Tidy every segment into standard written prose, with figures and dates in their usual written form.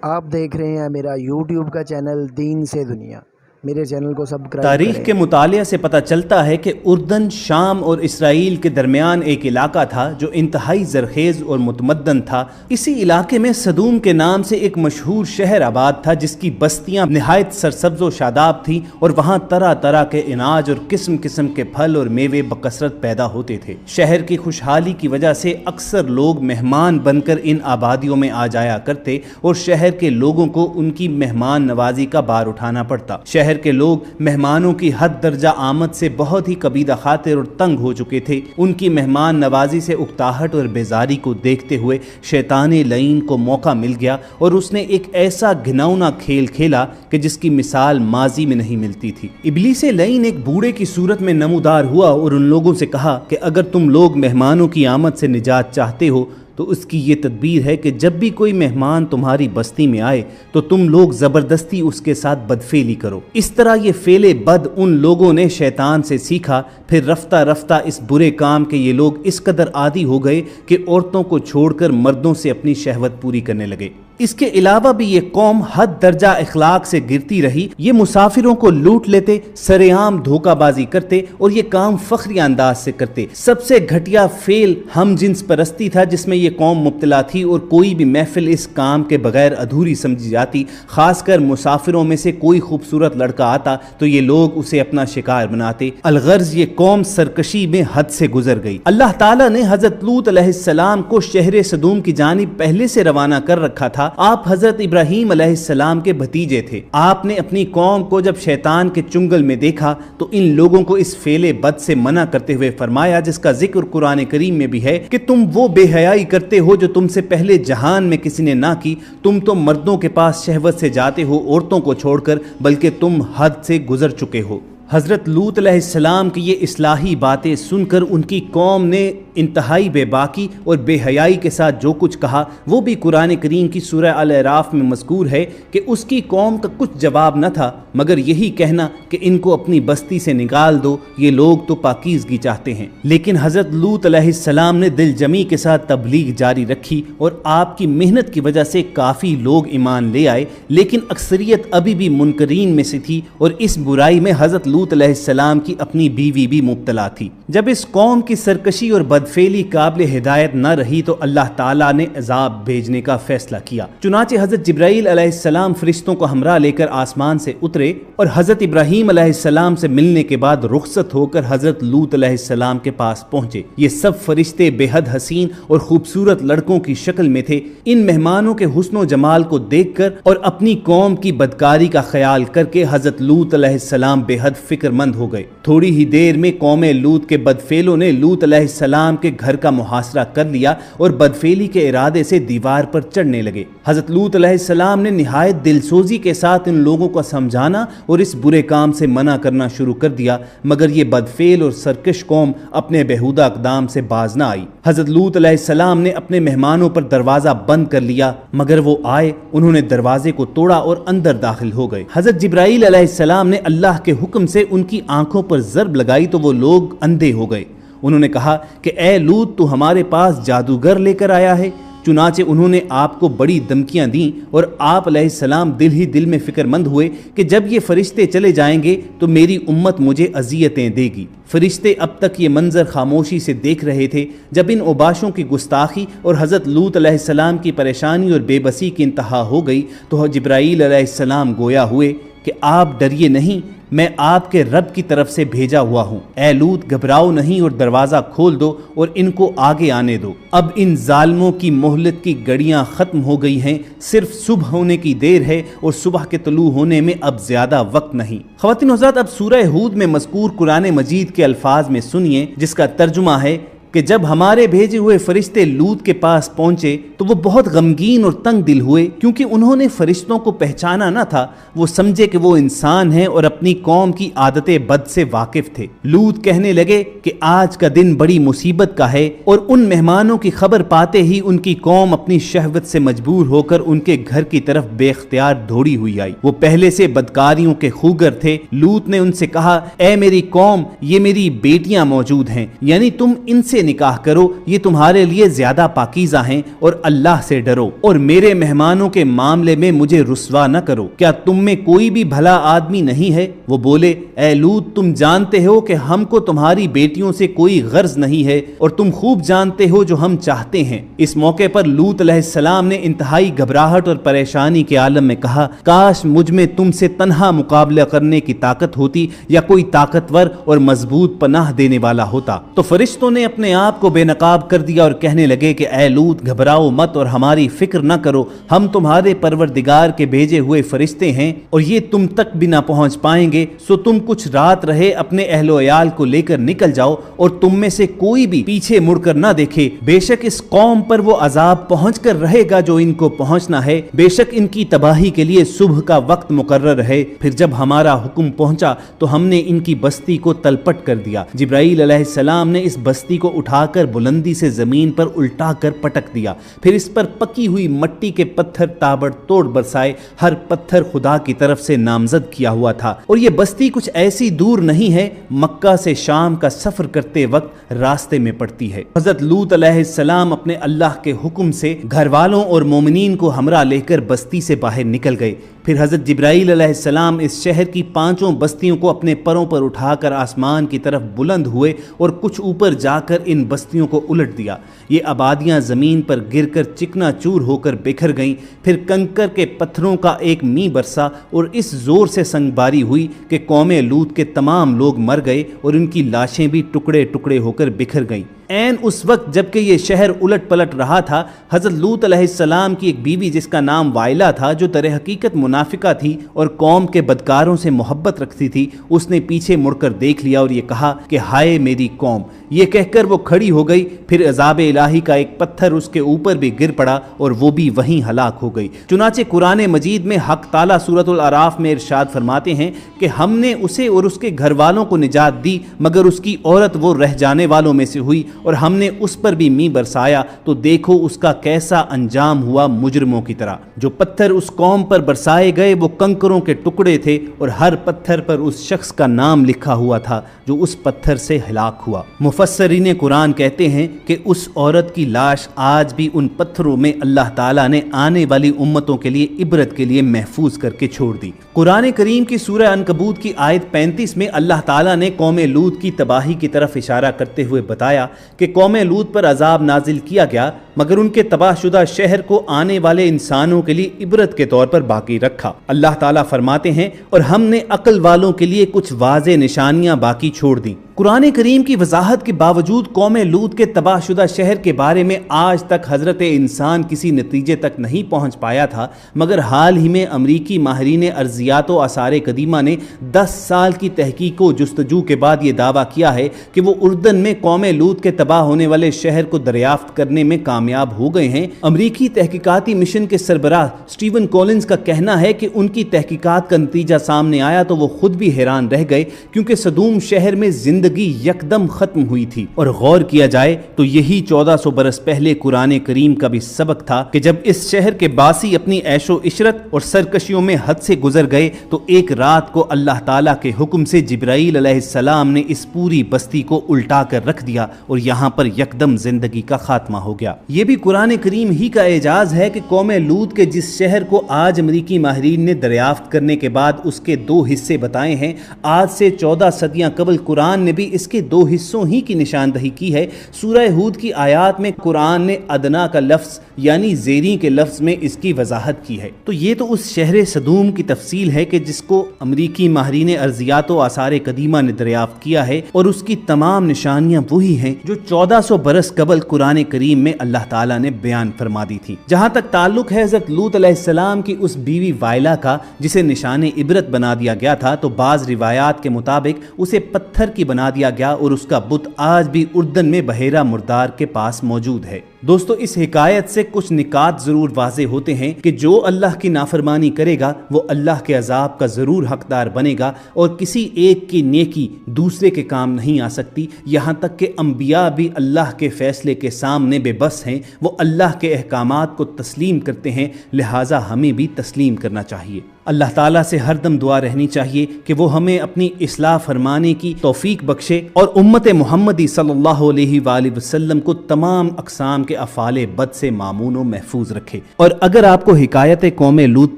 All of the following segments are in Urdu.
آپ دیکھ رہے ہیں میرا یوٹیوب کا چینل دین سے دنیا. میرے چینل کو سبسکرائب کریں. تاریخ کے مطالعے سے پتہ چلتا ہے کہ اردن، شام اور اسرائیل کے درمیان ایک علاقہ تھا جو انتہائی زرخیز اور متمدن تھا. اسی علاقے میں صدوم کے نام سے ایک مشہور شہر آباد تھا جس کی بستیاں نہایت سرسبز و شاداب تھیں اور وہاں طرح طرح کے اناج اور قسم قسم کے پھل اور میوے بکثرت پیدا ہوتے تھے. شہر کی خوشحالی کی وجہ سے اکثر لوگ مہمان بن کر ان آبادیوں میں آ جایا کرتے اور شہر کے لوگوں کو ان کی مہمان نوازی کا بار اٹھانا پڑتا. شہر کے لوگ مہمانوں کی حد درجہ آمد سے بہت ہی کبیدہ خاطر اور تنگ ہو چکے تھے. ان کی مہمان نوازی سے اکتاہٹ اور بیزاری کو دیکھتے ہوئے شیطان لعین کو موقع مل گیا اور اس نے ایک ایسا گھناؤنا کھیل کھیلا کہ جس کی مثال ماضی میں نہیں ملتی تھی. ابلیس لعین ایک بوڑھے کی صورت میں نمودار ہوا اور ان لوگوں سے کہا کہ اگر تم لوگ مہمانوں کی آمد سے نجات چاہتے ہو تو اس کی یہ تدبیر ہے کہ جب بھی کوئی مہمان تمہاری بستی میں آئے تو تم لوگ زبردستی اس کے ساتھ بدفعلی کرو. اس طرح یہ فعل بد ان لوگوں نے شیطان سے سیکھا. پھر رفتہ رفتہ اس برے کام کے یہ لوگ اس قدر عادی ہو گئے کہ عورتوں کو چھوڑ کر مردوں سے اپنی شہوت پوری کرنے لگے. اس کے علاوہ بھی یہ قوم حد درجہ اخلاق سے گرتی رہی. یہ مسافروں کو لوٹ لیتے، سرعام دھوکہ بازی کرتے اور یہ کام فخری انداز سے کرتے. سب سے گھٹیا فعل ہم جنس پرستی تھا جس میں یہ قوم مبتلا تھی اور کوئی بھی محفل اس کام کے بغیر ادھوری سمجھی جاتی. خاص کر مسافروں میں سے کوئی خوبصورت لڑکا آتا تو یہ لوگ اسے اپنا شکار بناتے. الغرض یہ قوم سرکشی میں حد سے گزر گئی. اللہ تعالیٰ نے حضرت لوط علیہ السلام کو شہر صدوم کی جانب پہلے سے روانہ کر رکھا تھا. آپ حضرت ابراہیم علیہ السلام کے بھتیجے تھے. آپ نے اپنی قوم کو جب شیطان کے چنگل میں دیکھا تو ان لوگوں کو اس فعل بد سے منع کرتے ہوئے فرمایا جس کا ذکر قرآن کریم میں بھی ہے کہ تم وہ بے حیائی کرتے ہو جو تم سے پہلے جہان میں کسی نے نہ کی. تم تو مردوں کے پاس شہوت سے جاتے ہو عورتوں کو چھوڑ کر، بلکہ تم حد سے گزر چکے ہو. حضرت لوط علیہ السلام کی یہ اصلاحی باتیں سن کر ان کی قوم نے انتہائی بے باکی اور بے حیائی کے ساتھ جو کچھ کہا وہ بھی قرآن کریم کی سورہ الاعراف میں مذکور ہے کہ اس کی قوم کا کچھ جواب نہ تھا مگر یہی کہنا کہ ان کو اپنی بستی سے نکال دو، یہ لوگ تو پاکیزگی چاہتے ہیں. لیکن حضرت لوط علیہ السلام نے دل جمی کے ساتھ تبلیغ جاری رکھی اور آپ کی محنت کی وجہ سے کافی لوگ ایمان لے آئے. لیکن اکثریت ابھی بھی منکرین میں سے تھی اور اس برائی میں حضرت لوط علیہ السلام کی اپنی بیوی بھی مبتلا تھی. جب اس قوم کی سرکشی اور بدفعلی قابل ہدایت نہ رہی تو اللہ تعالیٰ نے عذاب بھیجنے کا فیصلہ کیا. چنانچہ حضرت جبرائیل علیہ السلام فرشتوں کو ہمراہ لے کر آسمان سے اترے اور حضرت ابراہیم علیہ السلام سے ملنے کے بعد رخصت ہو کر حضرت لوط علیہ السلام کے پاس پہنچے. یہ سب فرشتے بے حد حسین اور خوبصورت لڑکوں کی شکل میں تھے. ان مہمانوں کے حسن و جمال کو دیکھ کر اور اپنی قوم کی بدکاری کا خیال کر کے حضرت لوط علیہ السلام بے حد فکر مند ہو گئے. تھوڑی ہی دیر میں قوم لوط کے بدفعلوں نے لوط علیہ السلام کے گھر کا محاصرہ کر لیا اور بدفعلی کے ارادے سے دیوار پر چڑھنے لگے. حضرت لوط علیہ السلام نے نہایت دلسوزی کے ساتھ ان لوگوں کو سمجھانا اور اس برے کام سے منع کرنا شروع کر دیا مگر یہ بدفعل اور سرکش قوم اپنے بیہودہ اقدام سے باز نہ آئی. حضرت لوط علیہ السلام نے اپنے مہمانوں پر دروازہ بند کر لیا مگر وہ آئے. انہوں نے دروازے کو توڑا اور اندر داخل ہو گئے. حضرت جبرائیل علیہ السلام نے اللہ کے حکم سے ان کی آنکھوں پر ضرب لگائی تو وہ لوگ اندھے ہو گئے. انہوں نے کہا کہ اے لوط تو ہمارے پاس جادوگر لے کر آیا ہے. چنانچہ انہوں نے آپ کو بڑی دھمکیاں دیں اور آپ علیہ السلام دل ہی دل میں فکر مند ہوئے کہ جب یہ فرشتے چلے جائیں گے تو میری امت مجھے اذیتیں دے گی. فرشتے اب تک یہ منظر خاموشی سے دیکھ رہے تھے. جب ان اوباشوں کی گستاخی اور حضرت لوط علیہ السلام کی پریشانی اور بے بسی کی انتہا ہو گئی تو جبرائیل علیہ السلام گویا ہوئے کہ آپ ڈریے نہیں، میں آپ کے رب کی طرف سے بھیجا ہوا ہوں. اے لوط گھبراؤ نہیں اور دروازہ کھول دو اور ان کو آگے آنے دو. اب ان ظالموں کی مہلت کی گھڑیاں ختم ہو گئی ہیں. صرف صبح ہونے کی دیر ہے اور صبح کے طلوع ہونے میں اب زیادہ وقت نہیں. خواتین و حضرات، اب سورہ ہود میں مذکور قرآن مجید کے الفاظ میں سنیے جس کا ترجمہ ہے کہ جب ہمارے بھیجے ہوئے فرشتے لوط کے پاس پہنچے تو وہ بہت غمگین اور تنگ دل ہوئے کیونکہ انہوں نے فرشتوں کو پہچانا نہ تھا. وہ سمجھے کہ وہ انسان ہیں اور اپنی قوم کی عادت بد سے واقف تھے. لوط کہنے لگے کہ آج کا دن بڑی مصیبت کا ہے اور ان مہمانوں کی خبر پاتے ہی ان کی قوم اپنی شہوت سے مجبور ہو کر ان کے گھر کی طرف بے اختیار دوڑی ہوئی آئی. وہ پہلے سے بدکاریوں کے خوگر تھے. لوط نے ان سے کہا اے میری قوم، یہ میری بیٹیاں موجود ہیں، یعنی تم ان سے نکاح کرو، یہ تمہارے لیے زیادہ پاکیزہ ہیں، اور اللہ سے ڈرو، اور میرے مہمانوں کے معاملے میں مجھے رسوا نہ کرو۔ کیا تم میں کوئی بھی بھلا آدمی نہیں ہے؟ وہ بولے، اے لوط، تم جانتے ہو کہ ہم کو تمہاری بیٹیوں سے کوئی غرض نہیں ہے، اور تم خوب جانتے ہو جو ہم چاہتے ہیں۔ اس موقع پر لوط علیہ السلام نے انتہائی گھبراہٹ اور پریشانی کے عالم میں کہا، کاش مجھ میں تم سے تنہا مقابلہ کرنے کی طاقت ہوتی، یا کوئی طاقتور اور مضبوط پناہ دینے والا ہوتا۔ تو فرشتوں نے اپنے آپ کو بے نقاب کر دیا اور کہنے لگے کہ اے لوط، گھبراؤ مت اور ہماری فکر نہ کرو، ہم تمہارے پروردگار کے بھیجے ہوئے فرشتے ہیں، اور یہ تم تک بھی نہ پہنچ پائیں گے، سو تم کچھ رات رہے اپنے اہل و عیال کو لے کر نکل جاؤ، اور تم میں سے کوئی بھی پیچھے مڑ کر نہ دیکھے، بے شک اس قوم پر وہ عذاب پہنچ کر رہے گا جو ان کو پہنچنا ہے، بے شک ان کی تباہی کے لیے صبح کا وقت مقرر ہے۔ پھر جب ہمارا حکم پہنچا تو ہم نے ان کی بستی کو تلپٹ کر دیا۔ جبرائیل علیہ السلام نے اس بستی کو اٹھا کر بلندی سے زمین پر الٹا کر پٹک دیا، پھر اس پر پکی ہوئی مٹی کے پتھر تابڑ توڑ برسائے، ہر پتھر خدا کی طرف سے نامزد کیا ہوا تھا، اور یہ بستی کچھ ایسی دور نہیں ہے، مکہ سے شام کا سفر کرتے وقت راستے میں پڑتی ہے۔ حضرت لوط علیہ السلام اپنے اللہ کے حکم سے گھر والوں اور مومنین کو ہمراہ لے کر بستی سے باہر نکل گئے۔ پھر حضرت جبرائیل علیہ السلام اس شہر کی 5 بستیوں کو اپنے پروں پر اٹھا کر آسمان کی طرف بلند ہوئے اور کچھ اوپر جا کر ان بستیوں کو الٹ دیا۔ یہ آبادیاں زمین پر گر کر چکنا چور ہو کر بکھر گئیں۔ پھر کنکر کے پتھروں کا ایک می برسا اور اس زور سے سنگ باری ہوئی کہ قوم لوط کے تمام لوگ مر گئے اور ان کی لاشیں بھی ٹکڑے ٹکڑے ہو کر بکھر گئیں۔ عین اس وقت جبکہ یہ شہر الٹ پلٹ رہا تھا، حضرت لوط علیہ السلام کی ایک بیوی جس کا نام وائلہ تھا، جو در حقیقت منافقہ تھی اور قوم کے بدکاروں سے محبت رکھتی تھی، اس نے پیچھے مڑ کر دیکھ لیا اور یہ کہا کہ ہائے میری قوم۔ یہ کہہ کر وہ کھڑی ہو گئی، پھر عذاب الہی کا ایک پتھر اس کے اوپر بھی گر پڑا اور وہ بھی وہیں ہلاک ہو گئی۔ چنانچہ قرآن مجید میں حق تعالیٰ سورۃ الاعراف میں ارشاد فرماتے ہیں کہ ہم نے اسے اور اس کے گھر والوں کو نجات دی، مگر اس کی عورت وہ رہ جانے والوں میں سے ہوئی، اور ہم نے اس پر بھی می برسایا، تو دیکھو اس کا کیسا انجام ہوا مجرموں کی طرح۔ جو پتھر اس قوم پر برسائے گئے وہ کنکروں کے ٹکڑے تھے، اور ہر پتھر پر اس شخص کا نام لکھا ہوا تھا جو اس پتھر سے ہلاک ہوا۔ مفسرین قرآن کہتے ہیں کہ اس عورت کی لاش آج بھی ان پتھروں میں اللہ تعالیٰ نے آنے والی امتوں کے لیے عبرت کے لیے محفوظ کر کے چھوڑ دی۔ قرآن کریم کی سورہ عنکبوت کی آیت 35 میں اللہ تعالیٰ نے قوم لوط کی تباہی کی طرف اشارہ کرتے ہوئے بتایا کہ قوم لوط پر عذاب نازل کیا گیا، مگر ان کے تباہ شدہ شہر کو آنے والے انسانوں کے لیے عبرت کے طور پر باقی رکھا۔ اللہ تعالیٰ فرماتے ہیں، اور ہم نے عقل والوں کے لیے کچھ واضح نشانیاں باقی چھوڑ دیں۔ قرآن کریم کی وضاحت کے باوجود قوم لوط کے تباہ شدہ شہر کے بارے میں آج تک حضرت انسان کسی نتیجے تک نہیں پہنچ پایا تھا، مگر حال ہی میں امریکی ماہرین ارضیات و آثار قدیمہ نے 10 سال کی تحقیق و جستجو کے بعد یہ دعویٰ کیا ہے کہ وہ اردن میں قوم لوط کے تباہ ہونے والے شہر کو دریافت کرنے میں کامیاب ہو گئے ہیں۔ امریکی تحقیقاتی مشن کے سربراہ سٹیون کولنز کا کہنا ہے کہ ان کی تحقیقات کا نتیجہ سامنے آیا تو وہ خود بھی حیران رہ گئے، کیونکہ صدوم شہر میں زندگی یکدم ختم ہوئی تھی، اور غور کیا جائے تو یہی 1400 برس پہلے قرآن کریم کا بھی سبق تھا کہ جب اس شہر کے باسی اپنی عیش و عشرت اور سرکشیوں میں حد سے گزر گئے تو ایک رات کو اللہ تعالیٰ کے حکم سے جبرائیل علیہ السلام نے اس پوری بستی کو الٹا کر رکھ دیا اور یہاں پر یکدم زندگی کا خاتمہ ہو گیا۔ یہ بھی قرآن کریم ہی کا اعجاز ہے کہ قوم لوط کے جس شہر کو آج امریکی ماہرین نے دریافت کرنے کے بعد اس کے 2 حصے بتائے ہیں، آج سے 14 صدیاں قبل قرآن نے بھی اس کے 2 حصوں ہی کی نشاندہی کی ہے۔ سورہ ہود کی آیات میں قرآن نے ادنا کا لفظ یعنی زیریں کے لفظ میں اس کی وضاحت کی ہے۔ تو یہ تو اس شہر صدوم کی تفصیل ہے کہ جس کو امریکی ماہرین ارضیات و آثار قدیمہ نے دریافت کیا ہے، اور اس کی تمام نشانیاں وہی ہیں جو 1400 برس قبل قرآن کریم میں اللہ تعالیٰ نے بیان فرما دی تھی۔ جہاں تک تعلق ہے حضرت لوط علیہ السلام کی اس بیوی وائلہ کا جسے نشان عبرت بنا دیا گیا تھا، تو بعض روایات کے مطابق اسے پتھر کی بنا دیا گیا اور اس کا بت آج بھی اردن میں بحیرہ مردار کے پاس موجود ہے۔ دوستو، اس حکایت سے کچھ نکات ضرور واضح ہوتے ہیں کہ جو اللہ کی نافرمانی کرے گا وہ اللہ کے عذاب کا ضرور حقدار بنے گا، اور کسی ایک کی نیکی دوسرے کے کام نہیں آ سکتی۔ یہاں تک کہ انبیاء بھی اللہ کے فیصلے کے سامنے بے بس ہیں، وہ اللہ کے احکامات کو تسلیم کرتے ہیں، لہٰذا ہمیں بھی تسلیم کرنا چاہیے۔ اللہ تعالیٰ سے ہر دم دعا رہنی چاہیے کہ وہ ہمیں اپنی اصلاح فرمانے کی توفیق بخشے اور امت محمدی صلی اللہ علیہ وآلہ وسلم کو تمام اقسام کے افعال بد سے مامون و محفوظ رکھے۔ اور اگر آپ کو حکایت قوم لوط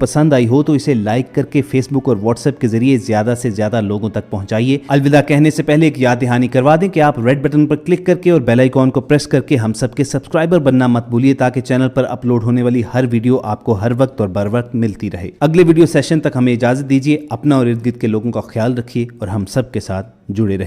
پسند آئی ہو تو اسے لائک کر کے فیس بک اور واٹس ایپ کے ذریعے زیادہ سے زیادہ لوگوں تک پہنچائیے۔ الوداع کہنے سے پہلے ایک یاد دہانی کروا دیں کہ آپ ریڈ بٹن پر کلک کر کے اور بیل آئیکن کو پریس کر کے ہم سب کے سبسکرائبر بننا مت بھولیے تاکہ چینل پر اپلوڈ ہونے والی ہر ویڈیو آپ کو ہر وقت اور بر وقت ملتی رہے۔ اگلے ویڈیو سیشن تک ہمیں اجازت دیجیے، اپنا اور ارد گرد کے لوگوں کا خیال رکھیے اور ہم سب کے ساتھ جڑے رہیے۔